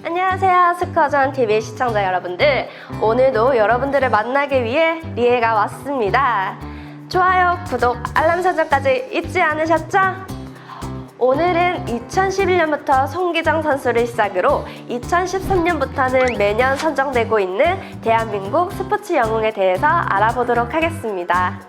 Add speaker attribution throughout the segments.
Speaker 1: 안녕하세요, 스코어전TV 시청자 여러분들. 오늘도 여러분들을 만나기 위해 리에가 왔습니다. 좋아요, 구독, 알람 설정까지 잊지 않으셨죠? 오늘은 2011년부터 송기정 선수를 시작으로 2013년부터는 매년 선정되고 있는 대한민국 스포츠 영웅에 대해서 알아보도록 하겠습니다.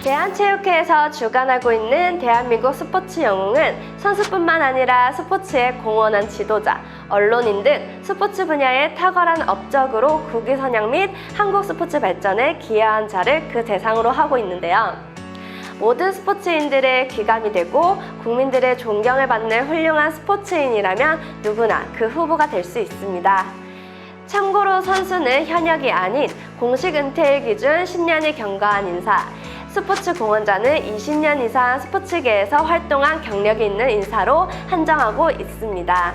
Speaker 1: 대한체육회에서 주관하고 있는 대한민국 스포츠 영웅은 선수뿐만 아니라 스포츠의 공헌한 지도자, 언론인 등 스포츠 분야의 탁월한 업적으로 국위 선양 및 한국 스포츠 발전에 기여한 자를 그 대상으로 하고 있는데요. 모든 스포츠인들의 귀감이 되고 국민들의 존경을 받는 훌륭한 스포츠인이라면 누구나 그 후보가 될 수 있습니다. 참고로 선수는 현역이 아닌 공식 은퇴일 기준 10년이 경과한 인사, 스포츠 공헌자는 20년 이상 스포츠계에서 활동한 경력이 있는 인사로 한정하고 있습니다.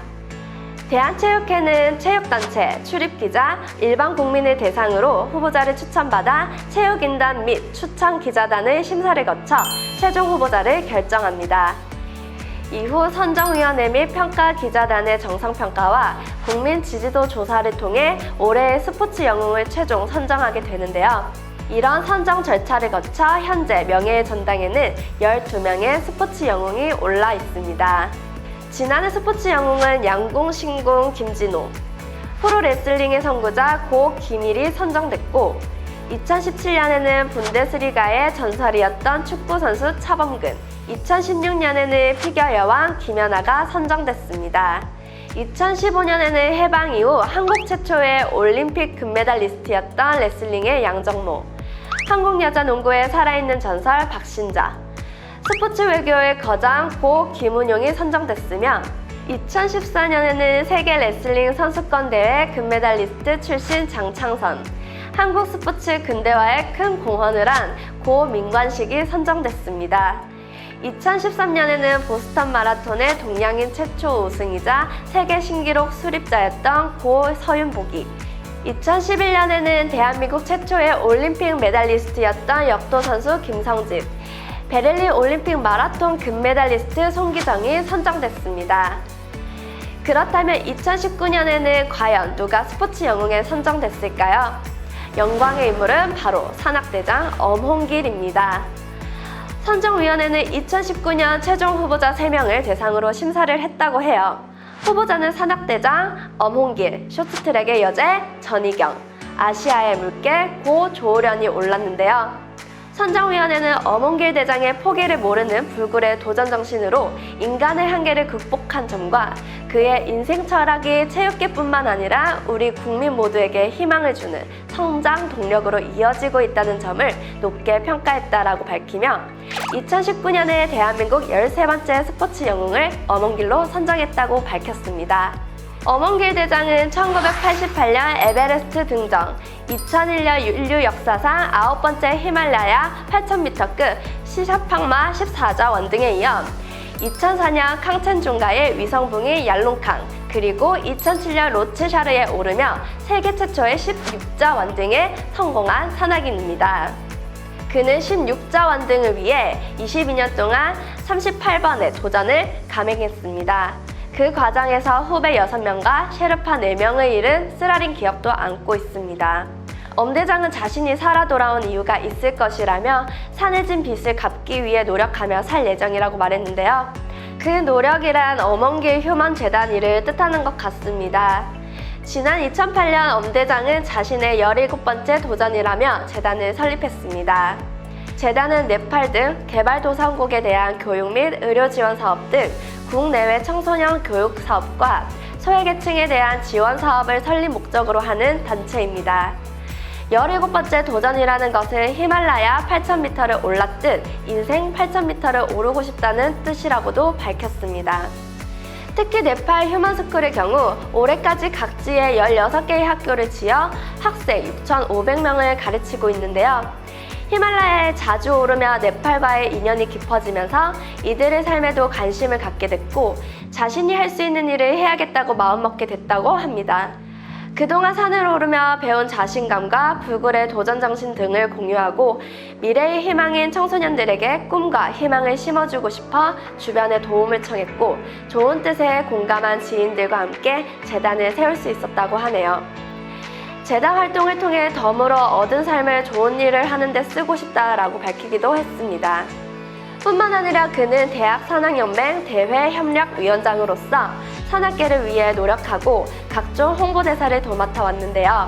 Speaker 1: 대한체육회는 체육단체, 출입기자, 일반 국민을 대상으로 후보자를 추천받아 체육인단 및 추천기자단의 심사를 거쳐 최종 후보자를 결정합니다. 이후 선정위원회 및 평가기자단의 정성평가와 국민 지지도 조사를 통해 올해의 스포츠 영웅을 최종 선정하게 되는데요. 이런 선정 절차를 거쳐 현재 명예의 전당에는 12명의 스포츠 영웅이 올라 있습니다. 지난해 스포츠 영웅은 양궁, 신궁, 김진호, 프로레슬링의 선구자 고 김일이 선정됐고 2017년에는 분데스리가의 전설이었던 축구선수 차범근, 2016년에는 피겨 여왕 김연아가 선정됐습니다. 2015년에는 해방 이후 한국 최초의 올림픽 금메달리스트였던 레슬링의 양정모, 한국 여자 농구의 살아있는 전설 박신자, 스포츠 외교의 거장 고 김은용이 선정됐으며 2014년에는 세계 레슬링 선수권 대회 금메달리스트 출신 장창선, 한국 스포츠 근대화에 큰 공헌을 한 고 민관식이 선정됐습니다. 2013년에는 보스턴 마라톤의 동양인 최초 우승이자 세계 신기록 수립자였던 고 서윤복이, 2011년에는 대한민국 최초의 올림픽 메달리스트였던 역도 선수 김성집, 베를린 올림픽 마라톤 금메달리스트 송기정이 선정됐습니다. 그렇다면 2019년에는 과연 누가 스포츠 영웅에 선정됐을까요? 영광의 인물은 바로 산악대장 엄홍길입니다. 선정위원회는 2019년 최종 후보자 3명을 대상으로 심사를 했다고 해요. 후보자는 산악대장, 엄홍길, 쇼트트랙의 여제, 전희경, 아시아의 물개, 고 조우련이 올랐는데요. 선정위원회는 엄홍길 대장의 포기를 모르는 불굴의 도전 정신으로 인간의 한계를 극복한 점과 그의 인생 철학이 체육계뿐만 아니라 우리 국민 모두에게 희망을 주는 성장 동력으로 이어지고 있다는 점을 높게 평가했다라고 밝히며 2019년에 대한민국 13번째 스포츠 영웅을 엄홍길로 선정했다고 밝혔습니다. 엄홍길 대장은 1988년 에베레스트 등정, 2001년 인류 역사상 9번째 히말라야 8000m급 시샤팡마 14자원 등에 이어 2004년 캉첸중가의 위성붕이 얄롱캉, 그리고 2007년 로츠샤르에 오르며 세계 최초의 16자원 등에 성공한 산악인입니다. 그는 16자원 등을 위해 22년 동안 38번의 도전을 감행했습니다. 그 과정에서 후배 6명과 셰르파 4명을 잃은 쓰라린 기억도 안고 있습니다. 엄 대장은 자신이 살아 돌아온 이유가 있을 것이라며 산해진 빚을 갚기 위해 노력하며 살 예정이라고 말했는데요. 그 노력이란 엄홍길 휴먼 재단 일을 뜻하는 것 같습니다. 지난 2008년 엄 대장은 자신의 17번째 도전이라며 재단을 설립했습니다. 재단은 네팔 등 개발도상국에 대한 교육 및 의료 지원 사업 등 국내외 청소년 교육 사업과 소외계층에 대한 지원 사업을 설립 목적으로 하는 단체입니다. 17번째 도전이라는 것은 히말라야 8000m를 올랐듯 인생 8000m를 오르고 싶다는 뜻이라고도 밝혔습니다. 특히 네팔 휴먼스쿨의 경우 올해까지 각지에 16개의 학교를 지어 학생 6,500명을 가르치고 있는데요. 히말라야에 자주 오르며 네팔과의 인연이 깊어지면서 이들의 삶에도 관심을 갖게 됐고 자신이 할 수 있는 일을 해야겠다고 마음먹게 됐다고 합니다. 그동안 산을 오르며 배운 자신감과 불굴의 도전 정신 등을 공유하고 미래의 희망인 청소년들에게 꿈과 희망을 심어주고 싶어 주변에 도움을 청했고 좋은 뜻에 공감한 지인들과 함께 재단을 세울 수 있었다고 하네요. 재단 활동을 통해 덤으로 얻은 삶을 좋은 일을 하는 데 쓰고 싶다라고 밝히기도 했습니다. 뿐만 아니라 그는 대학 산학연맹 대외협력위원장으로서 산악계를 위해 노력하고 각종 홍보대사를 도맡아 왔는데요.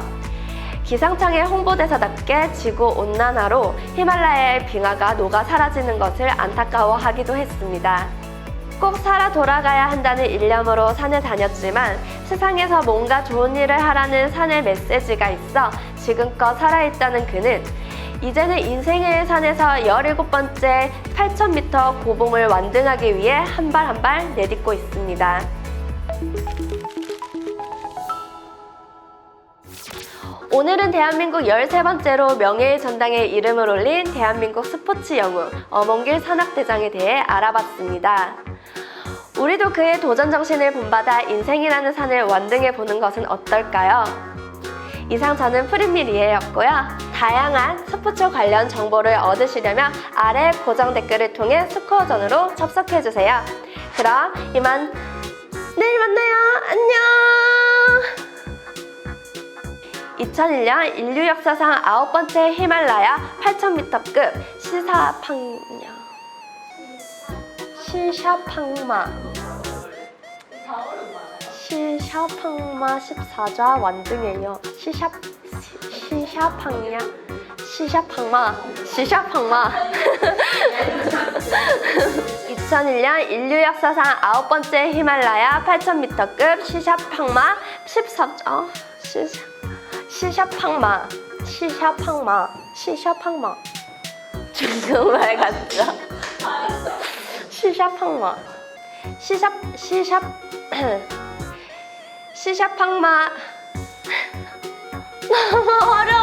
Speaker 1: 기상청의 홍보대사답게 지구온난화로 히말라야의 빙하가 녹아 사라지는 것을 안타까워하기도 했습니다. 꼭 살아 돌아가야 한다는 일념으로 산을 다녔지만 세상에서 뭔가 좋은 일을 하라는 산의 메시지가 있어 지금껏 살아있다는 그는 이제는 인생의 산에서 17번째 8,000m 고봉을 완등하기 위해 한 발 한 발 내딛고 있습니다. 오늘은 대한민국 13번째로 명예의 전당에 이름을 올린 대한민국 스포츠 영웅 엄원길 산악대장에 대해 알아봤습니다. 우리도 그의 도전 정신을 본받아 인생이라는 산을 완등해보는 것은 어떨까요? 이상 저는 프리미리에였고요. 다양한 스포츠 관련 정보를 얻으시려면 아래 고정 댓글을 통해 스코어전으로 접속해주세요. 그럼 이만 내일 만나요. 안녕! 2001년 인류 역사상 9번째 히말라야 8,000m급 시샤팡마 14좌 완등이에요. 시샤팡마 2001년 인류 역사상 9번째 히말라야 8,000m급 시샤팡마 14좌 시샤팡마 정말 같죠? 시샤팡마 너무 어려워.